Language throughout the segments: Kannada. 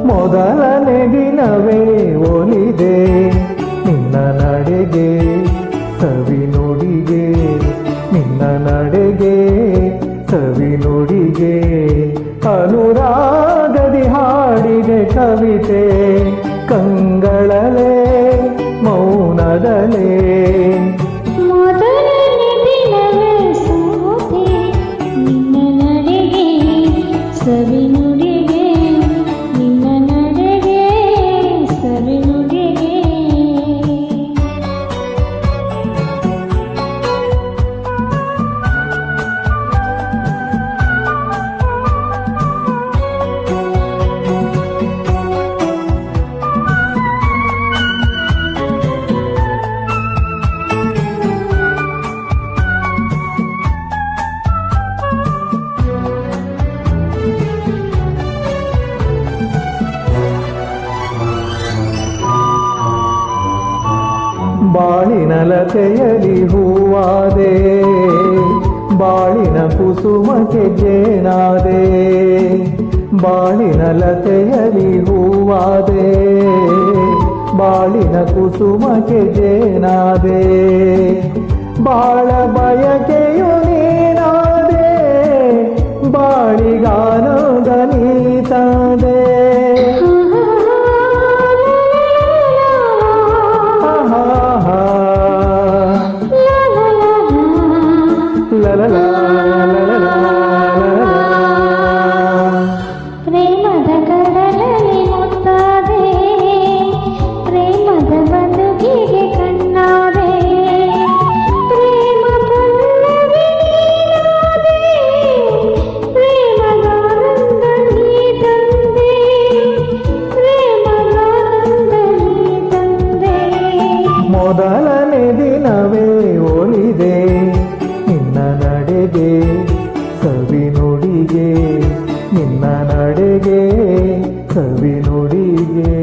ಮೊದಲನೇ ದಿನವೇ ಒಲಿದೆ ನಿನ್ನ ನಡೆಗೆ ಸವಿ ನುಡಿಗೆ ನಿನ್ನ ನಡೆಗೆ ಸವಿ ನುಡಿಗೆ ಅನುರಾಗದಿ ಹಾಡಿದೆ ಕವಿತೆ ಕಂಗಳಲೆ ಮೌನದಲೇ ಮೊದಲನೇ ದಿನವೇ ಸೋತೆ ನಿನ್ನ ನಡೆಗೆ ಸವಿ ನುಡಿಗೆ ನಿನ್ನ ನಡೆಗೆ ಸವಿ ನುಡಿಗೆ ಬಾಳಿನ ಲತೆಯಲಿ ಹೂವಾದೆ ಬಾಳಿನ ಕುಸುಮಕ್ಕೆ ಜೇನಾದೆ ಬಾಳಿನ ಲತೆಯಲಿ ಹೂವಾದೆ ಬಾಳಿನ ಕುಸುಮಕ್ಕೆ ಜೇನಾದೆ ಬಾಳ ಬಯಕೆಯು ನೀನಾದೆ ಬಾಳಿಗಾನದ ನೀತಾದೆ ಪ್ರೇಮದ ಕಡಲಲ್ಲಿ ಮುತ್ತಾದೆ ಪ್ರೇಮದ ಬದುಕಿಗೆ ಕಣ್ಣಾದೆ ಪ್ರೇಮ ಪಲ್ಲವಿ ನೀನಾದೆ ಪ್ರೇಮದಾನಂದ ನೀ ತಂದೆ ಪ್ರೇಮದಾನಂದ ನೀ ತಂದೆ ಮೊದಲನೇ ದಿನವೇ ಒಲಿದೆ ನಿನ್ನ ನಡೆಗೆ ಕವಿ ನುಡಿಗೆ ನಿನ್ನ ನಡೆಗೆ ಕವಿ ನುಡಿಗೆ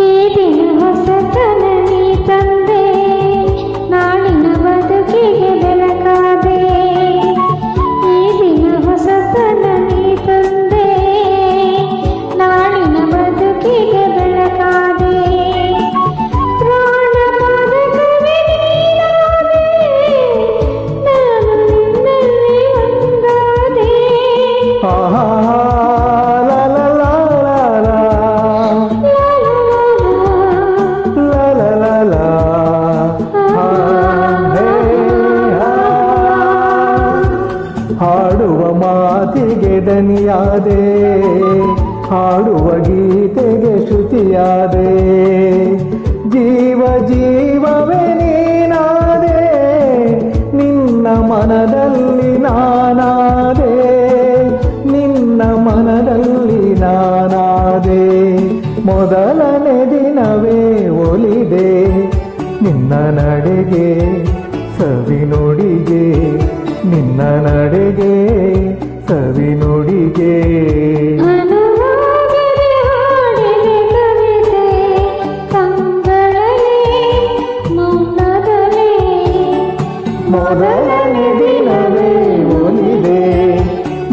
ಈ ದಿನ ಹೊಸತನ ನೀ ತಂದೆ ನಾಳಿನ ಬದುಕಿಗೆ ಬೆಳಕಾದೆ ಈ ದಿನ ಹೊಸತನ ನೀ ತಂದೆ ನಾಳಿನ ಬದುಕಿಗೆ ಬೆಳಕಾದೆ ಪ್ರಾಣ ಬದುಕುವೆ ನೀನಾದೆ ನಾನು ನಿನ್ನಲ್ಲಿ ಒಂದಾದೆ ಹಾಡುವ ಮಾತಿಗೆ ದನಿಯಾದೆ ಹಾಡುವ ಗೀತೆಗೆ ಶ್ರುತಿಯಾದೆ ಜೀವ ಜೀವವೇ ನೀನಾದೆ ನಿನ್ನ ಮನದಲ್ಲಿ ನಾನಾದೆ ನಿನ್ನ ಮನದಲ್ಲಿ ನಾನಾದೆ ಮೊದಲನೇ ದಿನವೇ ಒಲಿದೆ ನಿನ್ನ ನಡೆಗೆ ಸವಿ ನುಡಿಗೆ ನಿನ್ನ ನಡೆಗೆ ಸವಿ ನುಡಿಗೆ ಅನುರಾಗದಿ ಹಾಡಿದೆ ಕವಿತೆ ಕಂಗಳಲೆ ಮೌನದಲೇ ಮೊದಲನೇ ದಿನವೇ ಒಲಿದೆ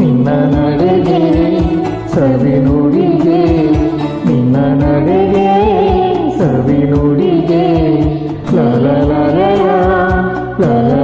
ನಿನ್ನ ನಡೆಗೆ ಸವಿ ನುಡಿಗೆ ನಿನ್ನ ನಡೆಗೆ ಸವಿ ನುಡಿಗೆ ಲ ಲ ಲ ಲ ಲ ಲ